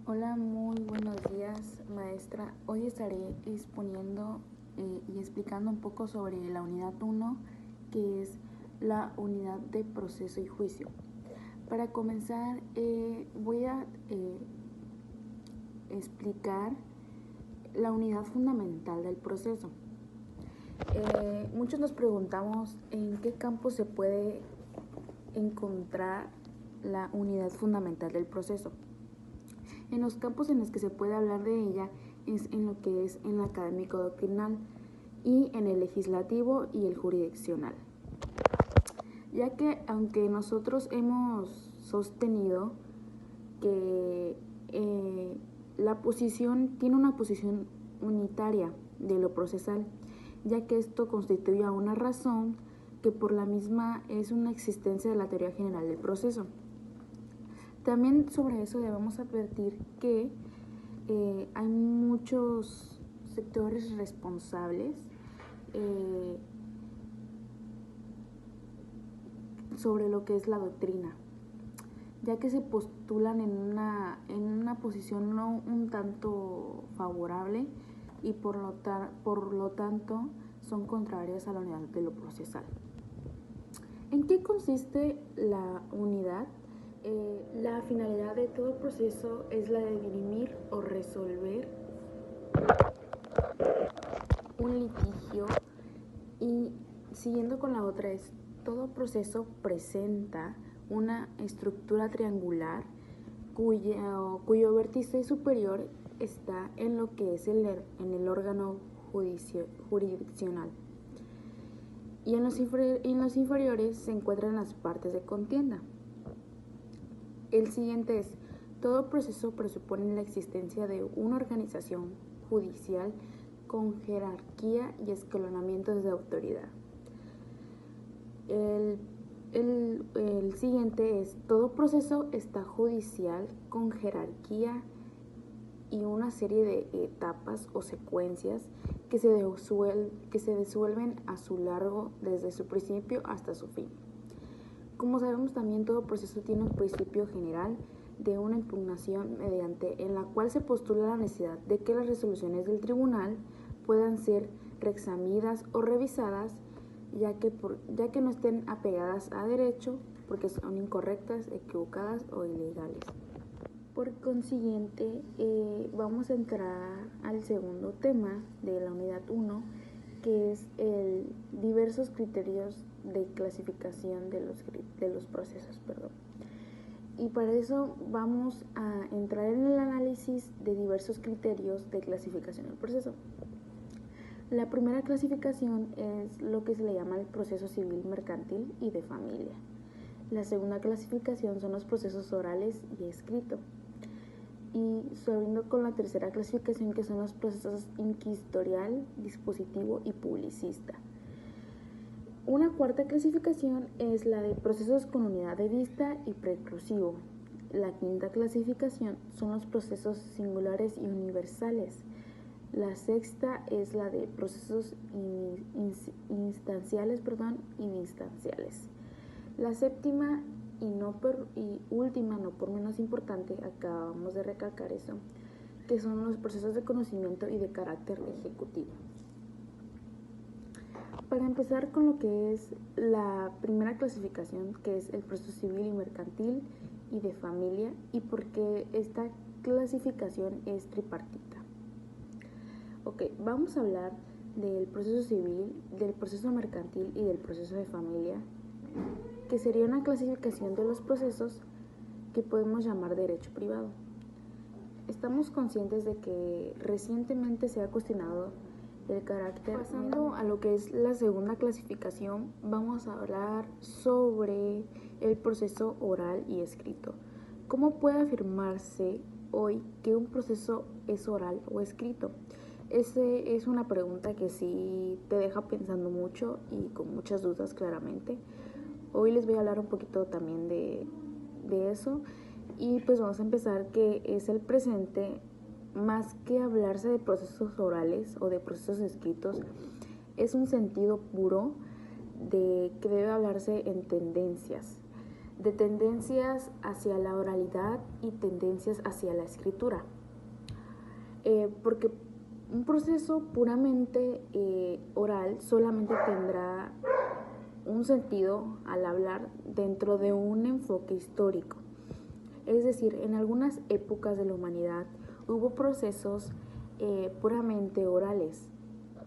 Hola, muy buenos días, maestra. Hoy estaré exponiendo y explicando un poco sobre la unidad 1, que es la unidad de proceso y juicio. Para comenzar, voy a explicar la unidad fundamental del proceso. Muchos nos preguntamos en qué campo se puede encontrar la unidad fundamental del proceso. En los campos en los que se puede hablar de ella es en lo que es en el académico doctrinal y en el legislativo y el jurisdiccional. Ya que aunque nosotros hemos sostenido que la posición tiene una posición unitaria de lo procesal, ya que esto constituye una razón que por la misma es una existencia de la teoría general del proceso. También sobre eso debemos advertir que hay muchos sectores responsables sobre lo que es la doctrina, ya que se postulan en una posición no un tanto favorable y por lo tanto son contrarias a la unidad de lo procesal. ¿En qué consiste la unidad? La finalidad de todo proceso es la de dirimir o resolver un litigio, y siguiendo con la otra es todo proceso presenta una estructura triangular cuyo vértice superior está en lo que es en el órgano jurisdiccional, y en los inferiores se encuentran las partes de contienda. El siguiente es: todo proceso presupone la existencia de una organización judicial con jerarquía y escalonamientos de autoridad. El siguiente es: todo proceso está judicial con jerarquía y una serie de etapas o secuencias que se disuelven a su largo desde su principio hasta su fin. Como sabemos, también todo proceso tiene un principio general de una impugnación en la cual se postula la necesidad de que las resoluciones del tribunal puedan ser reexaminadas o revisadas, ya que no estén apegadas a derecho, porque son incorrectas, equivocadas o ilegales. Por consiguiente, vamos a entrar al segundo tema de la unidad 1, que es el diversos criterios de clasificación de los procesos. Y para eso vamos a entrar en el análisis de diversos criterios de clasificación del proceso. La primera clasificación es lo que se le llama el proceso civil, mercantil y de familia. La segunda clasificación son los procesos orales y escrito. Y siguiendo con la tercera clasificación, que son los procesos inquisitorial, dispositivo y publicista. Una cuarta clasificación es la de procesos con unidad de vista y preclusivo. La quinta clasificación son los procesos singulares y universales. La sexta es la de procesos instanciales y distanciales. La séptima y última, no por menos importante, acabamos de recalcar eso, que son los procesos de conocimiento y de carácter ejecutivo. Para empezar con lo que es la primera clasificación, que es el proceso civil y mercantil y de familia, y por qué esta clasificación es tripartita. Ok, vamos a hablar del proceso civil, del proceso mercantil y del proceso de familia, que sería una clasificación de los procesos que podemos llamar derecho privado. Estamos conscientes de que recientemente se ha cuestionado el carácter. Pasando a lo que es la segunda clasificación, vamos a hablar sobre el proceso oral y escrito. ¿Cómo puede afirmarse hoy que un proceso es oral o escrito? Esa es una pregunta que sí te deja pensando mucho y con muchas dudas, claramente. Hoy les voy a hablar un poquito también de eso, y pues vamos a empezar, que es el presente. Más que hablarse de procesos orales o de procesos escritos, es un sentido puro de que debe hablarse en tendencias, de tendencias hacia la oralidad y tendencias hacia la escritura. Porque un proceso puramente oral solamente tendrá un sentido al hablar dentro de un enfoque histórico. Es decir, en algunas épocas de la humanidad hubo procesos puramente orales.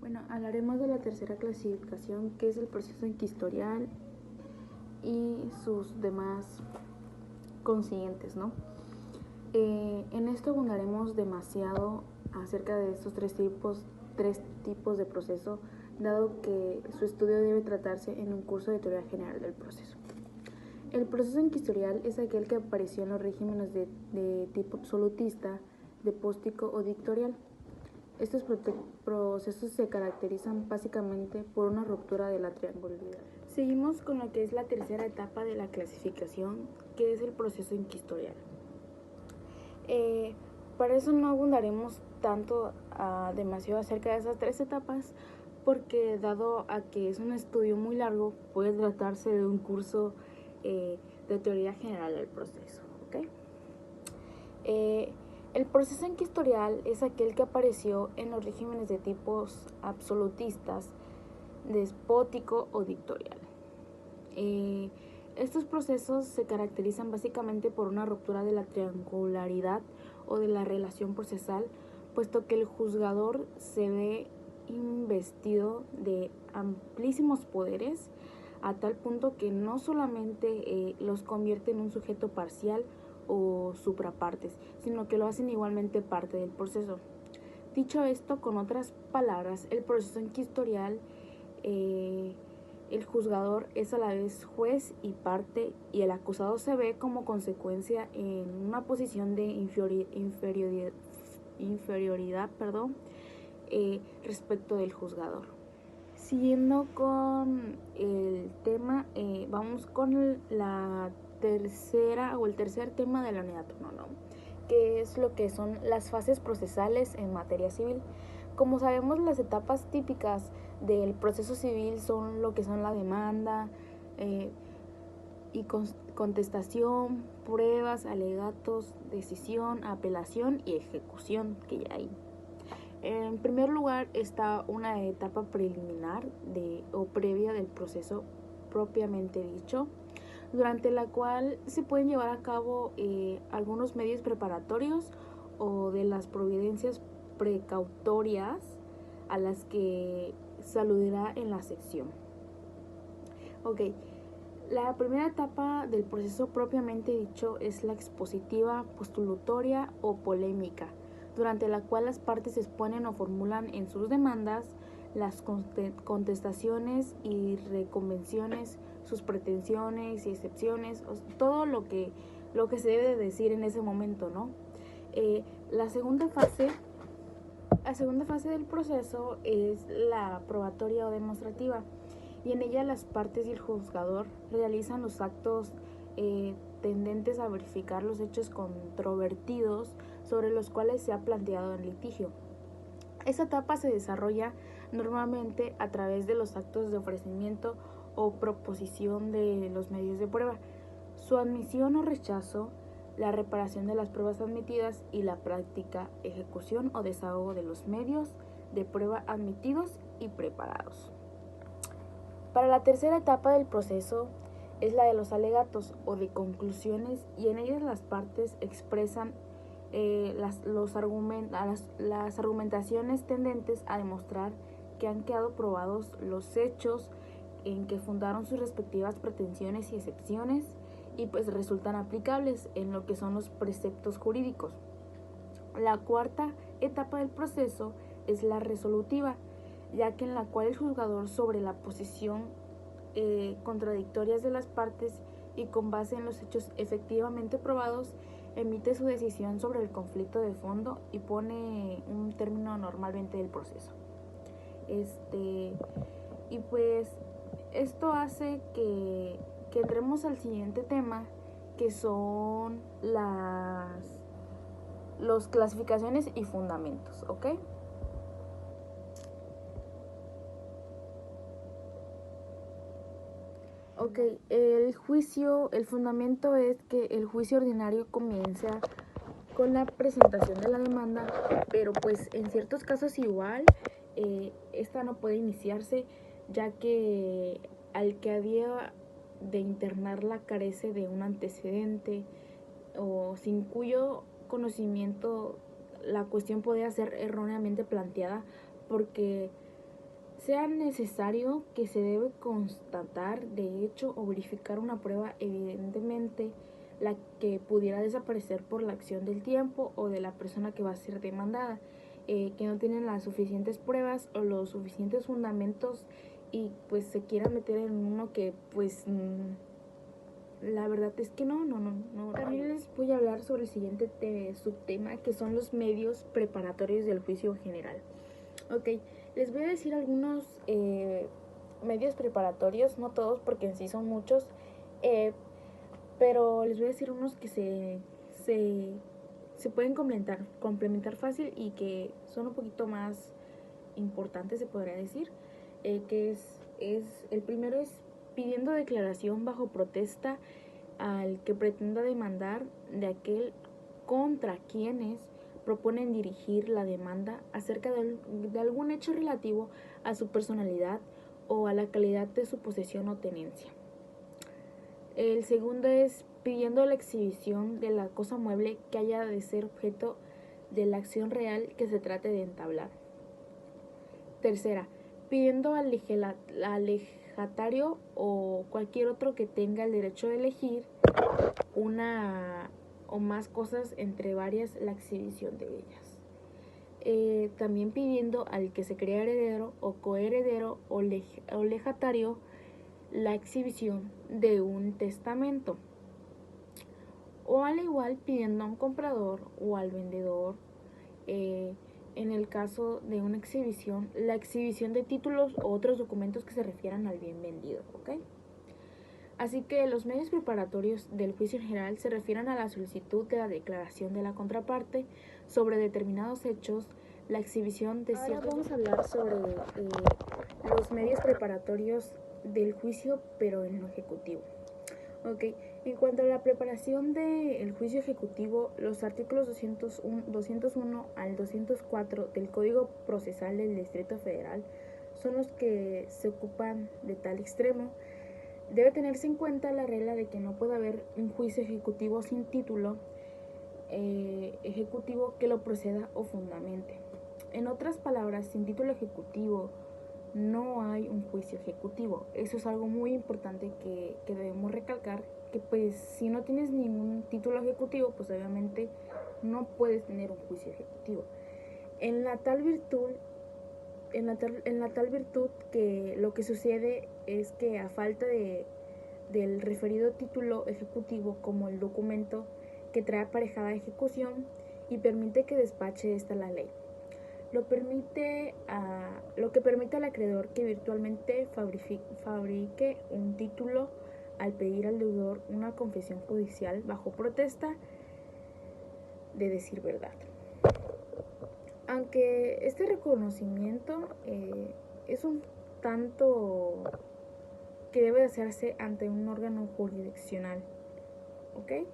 Bueno, hablaremos de la tercera clasificación, que es el proceso inquisitorial y sus demás consiguientes, ¿no? En esto abundaremos demasiado acerca de estos tres tipos de proceso, dado que su estudio debe tratarse en un curso de teoría general del proceso. El proceso inquisitorial es aquel que apareció en los regímenes de tipo absolutista, despótico o dictatorial. Estos procesos se caracterizan básicamente por una ruptura de la triangularidad. Seguimos con lo que es la tercera etapa de la clasificación, que es el proceso inquisitorial. Para eso no abundaremos tanto demasiado acerca de esas tres etapas, porque dado a que es un estudio muy largo, puede tratarse de un curso de teoría general del proceso, ¿okay? El proceso inquisitorial es aquel que apareció en los regímenes de tipos absolutistas, despótico o dictatorial. Estos procesos se caracterizan básicamente por una ruptura de la triangularidad o de la relación procesal, puesto que el juzgador se ve investido de amplísimos poderes a tal punto que no solamente los convierte en un sujeto parcial o suprapartes, sino que lo hacen igualmente parte del proceso. Dicho esto, con otras palabras, el proceso inquisitorial, el juzgador es a la vez juez y parte, y el acusado se ve como consecuencia en una posición de inferioridad, respecto del juzgador. Siguiendo con el tema, vamos con la tercera o el tercer tema de la unidad 1, ¿no? Que es lo que son las fases procesales en materia civil. Como sabemos, las etapas típicas del proceso civil son lo que son la demanda y contestación, pruebas, alegatos, decisión, apelación y ejecución, que ya hay. En primer lugar está una etapa preliminar o previa del proceso propiamente dicho, durante la cual se pueden llevar a cabo algunos medios preparatorios o de las providencias precautorias a las que se aludirá en la sección. La primera etapa del proceso propiamente dicho es la expositiva, postulatoria o polémica, durante la cual las partes exponen o formulan en sus demandas las contestaciones y reconvenciones, sus pretensiones y excepciones, todo lo que se debe de decir en ese momento, ¿no? La segunda fase del proceso es la probatoria o demostrativa, y en ella las partes y el juzgador realizan los actos tendentes a verificar los hechos controvertidos sobre los cuales se ha planteado el litigio. Esta etapa se desarrolla normalmente a través de los actos de ofrecimiento o proposición de los medios de prueba, su admisión o rechazo, la reparación de las pruebas admitidas y la práctica ejecución o desahogo de los medios de prueba admitidos y preparados. Para la tercera etapa del proceso es la de los alegatos o de conclusiones, y en ellas las partes expresan las argumentaciones tendentes a demostrar que han quedado probados los hechos en que fundaron sus respectivas pretensiones y excepciones, y pues resultan aplicables en lo que son los preceptos jurídicos. La cuarta etapa del proceso es la resolutiva, ya que en la cual el juzgador, sobre la posición contradictorias de las partes y con base en los hechos efectivamente probados, emite su decisión sobre el conflicto de fondo y pone un término normalmente del proceso. Y pues esto hace que entremos al siguiente tema, que son las clasificaciones y fundamentos, ¿ok? Ok, el fundamento es que el juicio ordinario comienza con la presentación de la demanda, pero pues en ciertos casos igual esta no puede iniciarse, ya que al que había de internarla carece de un antecedente o sin cuyo conocimiento la cuestión podría ser erróneamente planteada, porque sea necesario que se debe constatar de hecho o verificar una prueba evidentemente la que pudiera desaparecer por la acción del tiempo o de la persona que va a ser demandada, que no tienen las suficientes pruebas o los suficientes fundamentos y pues se quiera meter en uno que pues la verdad es que no. También les voy a hablar sobre el siguiente subtema, que son los medios preparatorios del juicio general. Ok, les voy a decir algunos medios preparatorios, no todos porque en sí son muchos, pero les voy a decir unos que se pueden complementar fácil y que son un poquito más importantes, se podría decir, que el primero es pidiendo declaración bajo protesta al que pretenda demandar de aquel contra quienes proponen dirigir la demanda acerca de algún hecho relativo a su personalidad o a la calidad de su posesión o tenencia. El segundo es pidiendo la exhibición de la cosa mueble que haya de ser objeto de la acción real que se trate de entablar. Tercera, pidiendo al legatario o cualquier otro que tenga el derecho de elegir una o más cosas, entre varias la exhibición de ellas. También pidiendo al que se crea heredero o coheredero o legatario la exhibición de un testamento. O al igual pidiendo a un comprador o al vendedor, en el caso de una exhibición, la exhibición de títulos o otros documentos que se refieran al bien vendido, ¿ok? Así que los medios preparatorios del juicio general se refieren a la solicitud de la declaración de la contraparte sobre determinados hechos, la exhibición de ciertos... Ahora vamos a hablar sobre los medios preparatorios del juicio, pero en lo ejecutivo. Ok, en cuanto a la preparación del juicio ejecutivo, los artículos 201 al 204 del Código Procesal del Distrito Federal son los que se ocupan de tal extremo. Debe tenerse en cuenta la regla de que no puede haber un juicio ejecutivo sin título ejecutivo que lo proceda o fundamente. En otras palabras, sin título ejecutivo no hay un juicio ejecutivo. Eso es algo muy importante que debemos recalcar, que pues si no tienes ningún título ejecutivo, pues obviamente no puedes tener un juicio ejecutivo. En la tal virtud que lo que sucede es que a falta del referido título ejecutivo como el documento que trae aparejada ejecución y permite que despache esta la ley. Lo que permite al acreedor que virtualmente fabrique un título al pedir al deudor una confesión judicial bajo protesta de decir verdad. Aunque este reconocimiento es un tanto que debe hacerse ante un órgano jurisdiccional, ¿ok?